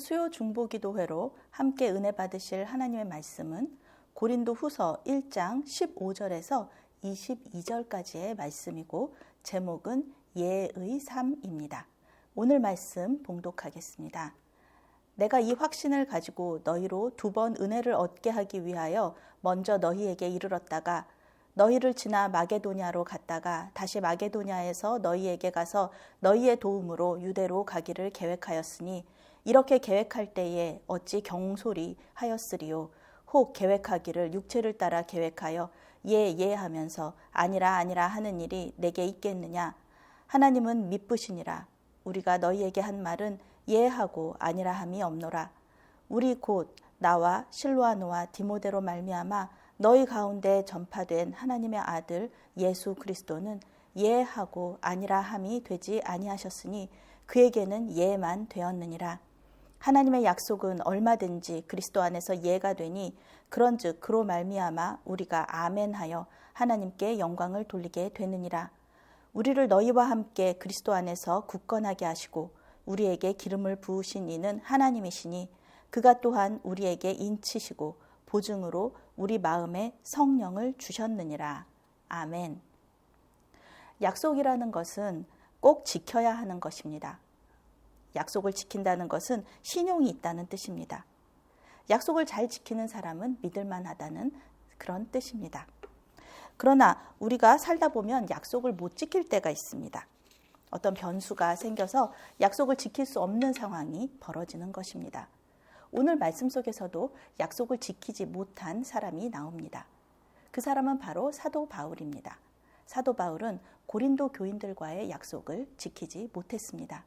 수요 중보기도회로 함께 은혜 받으실 하나님의 말씀은 고린도후서 1장 15절에서 22절까지의 말씀이고 제목은 예의 삶입니다. 오늘 말씀 봉독하겠습니다. 내가 이 확신을 가지고 너희로 2번 은혜를 얻게 하기 위하여 먼저 너희에게 이르렀다가 너희를 지나 마게도냐로 갔다가 다시 마게도냐에서 너희에게 가서 너희의 도움으로 유대로 가기를 계획하였으니 이렇게 계획할 때에 어찌 경솔히 하였으리요. 혹 계획하기를 육체를 따라 계획하여 예 하면서 아니라 하는 일이 내게 있겠느냐. 하나님은 미쁘시니라. 우리가 너희에게 한 말은 예하고 아니라 함이 없노라. 우리 곧 나와 실로아노와 디모데로 말미암아 너희 가운데 전파된 하나님의 아들 예수 그리스도는 예하고 아니라 함이 되지 아니하셨으니 그에게는 예만 되었느니라. 하나님의 약속은 얼마든지 그리스도 안에서 예가 되니 그런즉 그로 말미암아 우리가 아멘하여 하나님께 영광을 돌리게 되느니라. 우리를 너희와 함께 그리스도 안에서 굳건하게 하시고 우리에게 기름을 부으신 이는 하나님이시니 그가 또한 우리에게 인치시고 보증으로 우리 마음에 성령을 주셨느니라. 아멘. 약속이라는 것은 꼭 지켜야 하는 것입니다. 약속을 지킨다는 것은 신용이 있다는 뜻입니다. 약속을 잘 지키는 사람은 믿을만하다는 그런 뜻입니다. 그러나 우리가 살다 보면 약속을 못 지킬 때가 있습니다. 어떤 변수가 생겨서 약속을 지킬 수 없는 상황이 벌어지는 것입니다. 오늘 말씀 속에서도 약속을 지키지 못한 사람이 나옵니다. 그 사람은 바로 사도 바울입니다. 사도 바울은 고린도 교인들과의 약속을 지키지 못했습니다.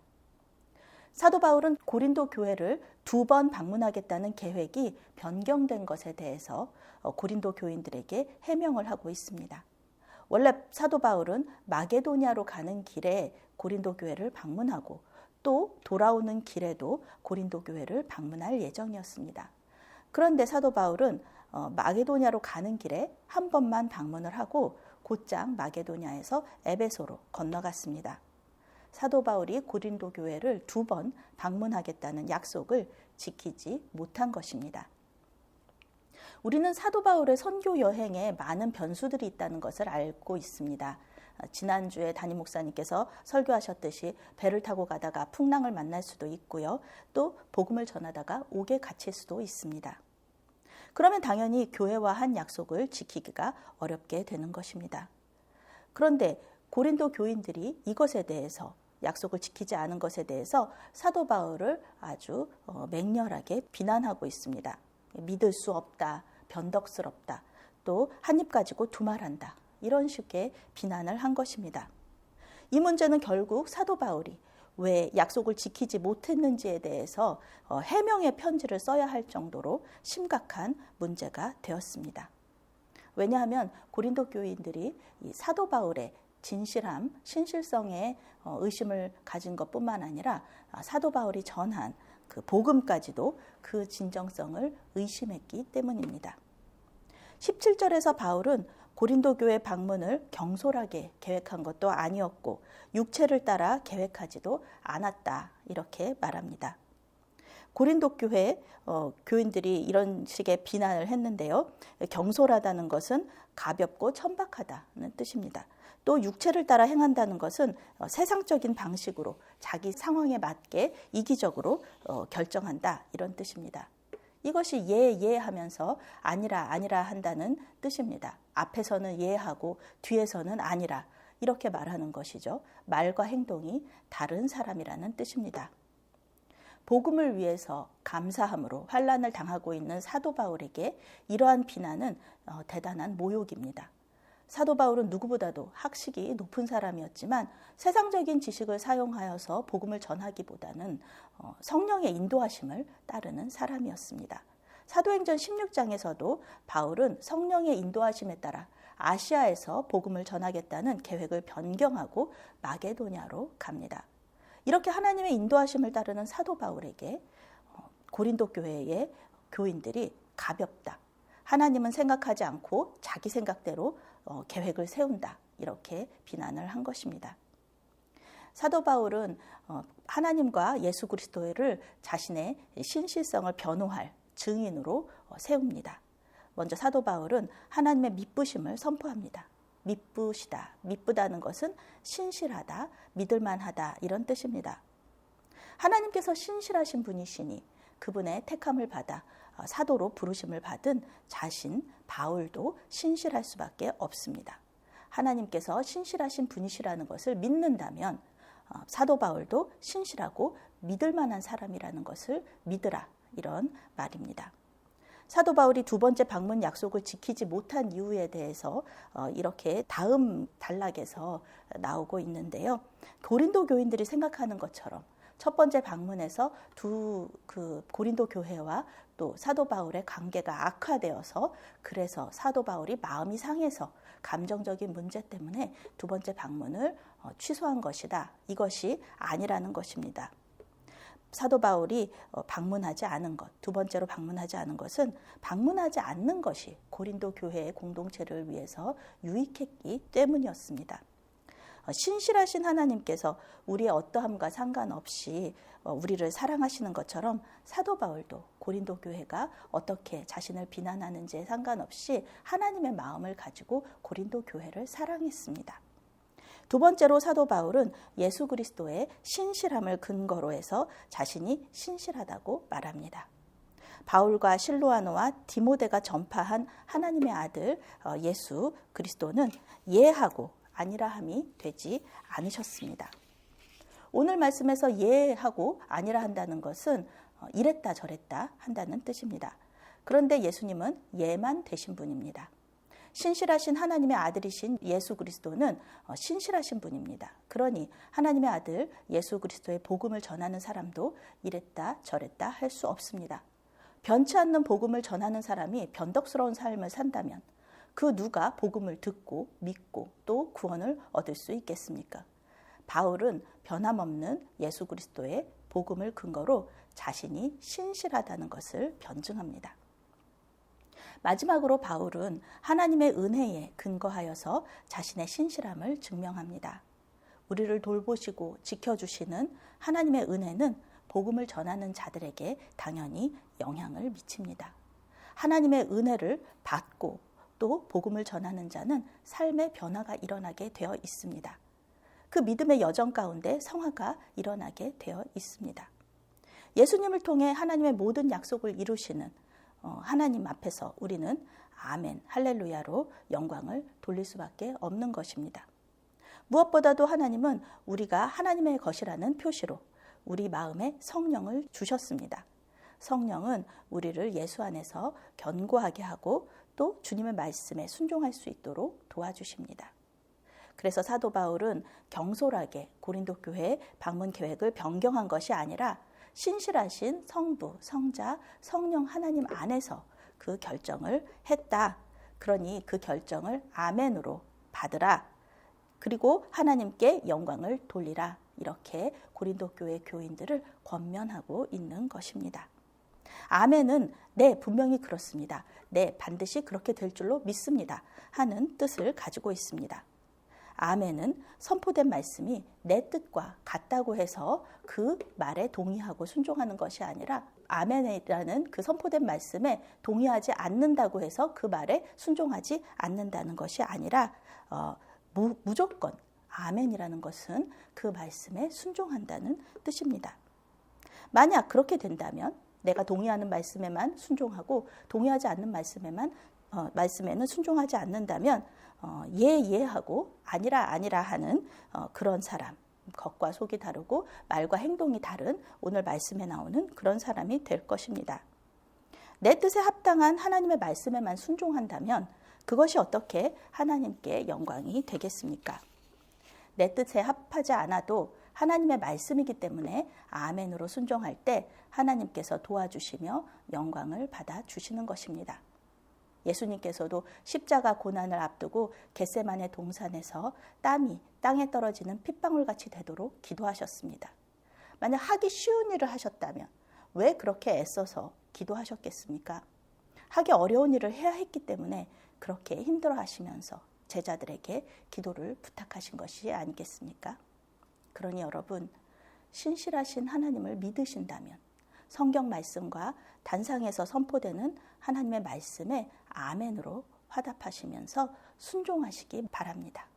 사도 바울은 고린도 교회를 2번 방문하겠다는 계획이 변경된 것에 대해서 고린도 교인들에게 해명을 하고 있습니다. 원래 사도 바울은 마게도냐로 가는 길에 고린도 교회를 방문하고 또 돌아오는 길에도 고린도 교회를 방문할 예정이었습니다. 그런데 사도 바울은 마게도냐로 가는 길에 한 번만 방문을 하고 곧장 마게도냐에서 에베소로 건너갔습니다. 사도 바울이 고린도 교회를 2번 방문하겠다는 약속을 지키지 못한 것입니다. 우리는 사도 바울의 선교 여행에 많은 변수들이 있다는 것을 알고 있습니다. 지난주에 담임 목사님께서 설교하셨듯이 배를 타고 가다가 풍랑을 만날 수도 있고요. 또 복음을 전하다가 옥에 갇힐 수도 있습니다. 그러면 당연히 교회와 한 약속을 지키기가 어렵게 되는 것입니다. 그런데 고린도 교인들이 이것에 대해서 약속을 지키지 않은 것에 대해서 사도 바울을 아주 맹렬하게 비난하고 있습니다. 믿을 수 없다, 변덕스럽다, 또 한 입 가지고 두말한다. 이런 식의 비난을 한 것입니다. 이 문제는 결국 사도 바울이 왜 약속을 지키지 못했는지에 대해서 해명의 편지를 써야 할 정도로 심각한 문제가 되었습니다. 왜냐하면 고린도 교인들이 이 사도 바울의 진실함, 신실성에 의심을 가진 것뿐만 아니라 사도 바울이 전한 그 복음까지도 그 진정성을 의심했기 때문입니다. 17절에서 바울은 고린도 교회 방문을 경솔하게 계획한 것도 아니었고 육체를 따라 계획하지도 않았다 이렇게 말합니다. 고린도 교회 교인들이 이런 식의 비난을 했는데요. 경솔하다는 것은 가볍고 천박하다는 뜻입니다. 또 육체를 따라 행한다는 것은 세상적인 방식으로 자기 상황에 맞게 이기적으로 결정한다 이런 뜻입니다. 이것이 예 하면서 아니라 한다는 뜻입니다. 앞에서는 예하고 뒤에서는 아니라 이렇게 말하는 것이죠. 말과 행동이 다른 사람이라는 뜻입니다. 복음을 위해서 감사함으로 환난을 당하고 있는 사도 바울에게 이러한 비난은 대단한 모욕입니다. 사도 바울은 누구보다도 학식이 높은 사람이었지만 세상적인 지식을 사용하여서 복음을 전하기보다는 성령의 인도하심을 따르는 사람이었습니다. 사도행전 16장에서도 바울은 성령의 인도하심에 따라 아시아에서 복음을 전하겠다는 계획을 변경하고 마게도냐로 갑니다. 이렇게 하나님의 인도하심을 따르는 사도 바울에게 고린도 교회의 교인들이 가볍다. 하나님은 생각하지 않고 자기 생각대로 계획을 세운다. 이렇게 비난을 한 것입니다. 사도 바울은 하나님과 예수 그리스도를 자신의 신실성을 변호할 증인으로 세웁니다. 먼저 사도 바울은 하나님의 미쁘심을 선포합니다. 미쁘시다. 미쁘다는 것은 신실하다, 믿을만하다 이런 뜻입니다. 하나님께서 신실하신 분이시니 그분의 택함을 받아 사도로 부르심을 받은 자신 바울도 신실할 수밖에 없습니다. 하나님께서 신실하신 분이시라는 것을 믿는다면 사도 바울도 신실하고 믿을 만한 사람이라는 것을 믿으라 이런 말입니다. 사도 바울이 두 번째 방문 약속을 지키지 못한 이유에 대해서 이렇게 다음 단락에서 나오고 있는데요. 고린도 교인들이 생각하는 것처럼 첫 번째 방문에서 그 고린도 교회와 또 사도 바울의 관계가 악화되어서 그래서 사도 바울이 마음이 상해서 감정적인 문제 때문에 두 번째 방문을 취소한 것이다. 이것이 아니라는 것입니다. 사도 바울이 방문하지 않은 것, 두 번째로 방문하지 않은 것은 방문하지 않는 것이 고린도 교회의 공동체를 위해서 유익했기 때문이었습니다. 신실하신 하나님께서 우리의 어떠함과 상관없이 우리를 사랑하시는 것처럼 사도 바울도 고린도 교회가 어떻게 자신을 비난하는지에 상관없이 하나님의 마음을 가지고 고린도 교회를 사랑했습니다. 두 번째로 사도 바울은 예수 그리스도의 신실함을 근거로 해서 자신이 신실하다고 말합니다. 바울과 실로아노와 디모데가 전파한 하나님의 아들 예수 그리스도는 예하고 아니라함이 되지 않으셨습니다. 오늘 말씀에서 예하고 아니라 한다는 것은 이랬다 저랬다 한다는 뜻입니다. 그런데 예수님은 예만 되신 분입니다. 신실하신 하나님의 아들이신 예수 그리스도는 신실하신 분입니다. 그러니 하나님의 아들 예수 그리스도의 복음을 전하는 사람도 이랬다 저랬다 할 수 없습니다. 변치 않는 복음을 전하는 사람이 변덕스러운 삶을 산다면 그 누가 복음을 듣고 믿고 또 구원을 얻을 수 있겠습니까? 바울은 변함없는 예수 그리스도의 복음을 근거로 자신이 신실하다는 것을 변증합니다. 마지막으로 바울은 하나님의 은혜에 근거하여서 자신의 신실함을 증명합니다. 우리를 돌보시고 지켜주시는 하나님의 은혜는 복음을 전하는 자들에게 당연히 영향을 미칩니다. 하나님의 은혜를 받고 또 복음을 전하는 자는 삶의 변화가 일어나게 되어 있습니다. 그 믿음의 여정 가운데 성화가 일어나게 되어 있습니다. 예수님을 통해 하나님의 모든 약속을 이루시는 하나님 앞에서 우리는 아멘, 할렐루야로 영광을 돌릴 수밖에 없는 것입니다. 무엇보다도 하나님은 우리가 하나님의 것이라는 표시로 우리 마음에 성령을 주셨습니다. 성령은 우리를 예수 안에서 견고하게 하고 또 주님의 말씀에 순종할 수 있도록 도와주십니다. 그래서 사도 바울은 경솔하게 고린도 교회 방문 계획을 변경한 것이 아니라 신실하신 성부, 성자, 성령 하나님 안에서 그 결정을 했다. 그러니 그 결정을 아멘으로 받으라. 그리고 하나님께 영광을 돌리라. 이렇게 고린도 교회 교인들을 권면하고 있는 것입니다. 아멘은 네, 분명히 그렇습니다. 네, 반드시 그렇게 될 줄로 믿습니다. 하는 뜻을 가지고 있습니다. 아멘은 선포된 말씀이 내 뜻과 같다고 해서 그 말에 동의하고 순종하는 것이 아니라 아멘이라는 그 선포된 말씀에 동의하지 않는다고 해서 그 말에 순종하지 않는다는 것이 아니라 무조건 아멘이라는 것은 그 말씀에 순종한다는 뜻입니다. 만약 그렇게 된다면 내가 동의하는 말씀에만 순종하고 동의하지 않는 말씀에는 순종하지 않는다면 예하고 아니라 하는 그런 사람, 겉과 속이 다르고 말과 행동이 다른 오늘 말씀에 나오는 그런 사람이 될 것입니다. 내 뜻에 합당한 하나님의 말씀에만 순종한다면 그것이 어떻게 하나님께 영광이 되겠습니까? 내 뜻에 합하지 않아도 하나님의 말씀이기 때문에 아멘으로 순종할 때 하나님께서 도와주시며 영광을 받아주시는 것입니다. 예수님께서도 십자가 고난을 앞두고 겟세마네 동산에서 땀이 땅에 떨어지는 핏방울같이 되도록 기도하셨습니다. 만약 하기 쉬운 일을 하셨다면 왜 그렇게 애써서 기도하셨겠습니까? 하기 어려운 일을 해야 했기 때문에 그렇게 힘들어하시면서 제자들에게 기도를 부탁하신 것이 아니겠습니까? 그러니 여러분, 신실하신 하나님을 믿으신다면 성경 말씀과 단상에서 선포되는 하나님의 말씀에 아멘으로 화답하시면서 순종하시기 바랍니다.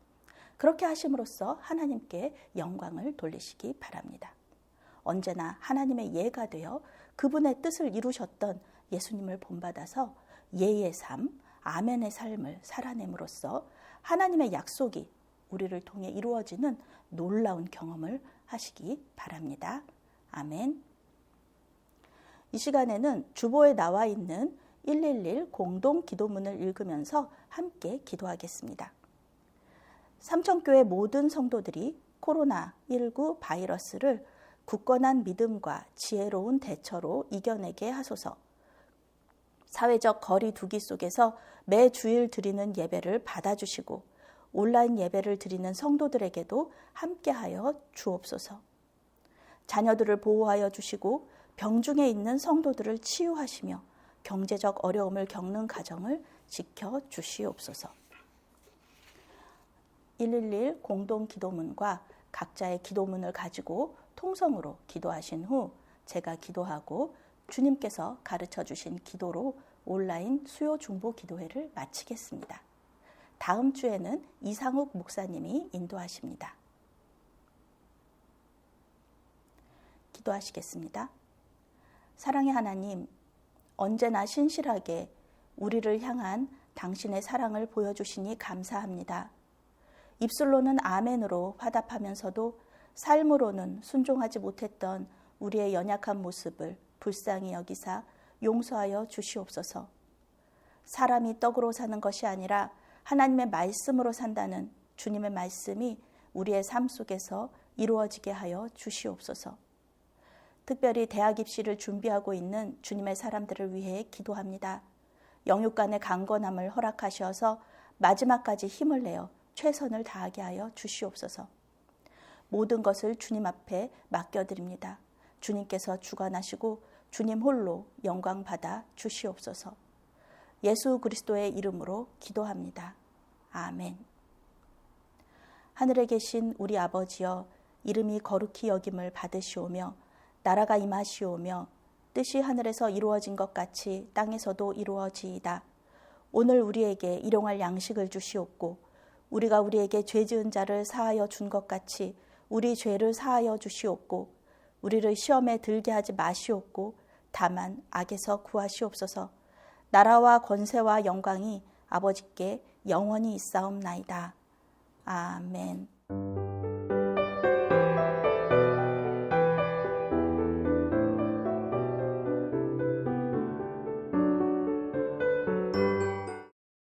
그렇게 하심으로써 하나님께 영광을 돌리시기 바랍니다. 언제나 하나님의 예가 되어 그분의 뜻을 이루셨던 예수님을 본받아서 예의 삶, 아멘의 삶을 살아냄으로써 하나님의 약속이 우리를 통해 이루어지는 놀라운 경험을 하시기 바랍니다. 아멘. 이 시간에는 주보에 나와 있는 111 공동 기도문을 읽으면서 함께 기도하겠습니다. 삼천교회 모든 성도들이 코로나19 바이러스를 굳건한 믿음과 지혜로운 대처로 이겨내게 하소서. 사회적 거리 두기 속에서 매 주일 드리는 예배를 받아주시고 온라인 예배를 드리는 성도들에게도 함께하여 주옵소서. 자녀들을 보호하여 주시고 병중에 있는 성도들을 치유하시며 경제적 어려움을 겪는 가정을 지켜 주시옵소서. 111 공동 기도문과 각자의 기도문을 가지고 통성으로 기도하신 후 제가 기도하고 주님께서 가르쳐 주신 기도로 온라인 수요 중보 기도회를 마치겠습니다. 다음 주에는 이상욱 목사님이 인도하십니다. 기도하시겠습니다. 사랑의 하나님, 언제나 신실하게 우리를 향한 당신의 사랑을 보여주시니 감사합니다. 입술로는 아멘으로 화답하면서도 삶으로는 순종하지 못했던 우리의 연약한 모습을 불쌍히 여기사 용서하여 주시옵소서. 사람이 떡으로 사는 것이 아니라 하나님의 말씀으로 산다는 주님의 말씀이 우리의 삶 속에서 이루어지게 하여 주시옵소서. 특별히 대학 입시를 준비하고 있는 주님의 사람들을 위해 기도합니다. 영육 간의 강건함을 허락하셔서 마지막까지 힘을 내어 최선을 다하게 하여 주시옵소서. 모든 것을 주님 앞에 맡겨드립니다. 주님께서 주관하시고 주님 홀로 영광 받아 주시옵소서. 예수 그리스도의 이름으로 기도합니다. 아멘. 하늘에 계신 우리 아버지여, 이름이 거룩히 여김을 받으시오며 나라가 임하시오며 뜻이 하늘에서 이루어진 것 같이 땅에서도 이루어지이다. 오늘 우리에게 일용할 양식을 주시옵고 우리가 우리에게 죄 지은 자를 사하여 준 것 같이 우리 죄를 사하여 주시옵고 우리를 시험에 들게 하지 마시옵고 다만 악에서 구하시옵소서. 나라와 권세와 영광이 아버지께 영원히 있사옵나이다. 아멘.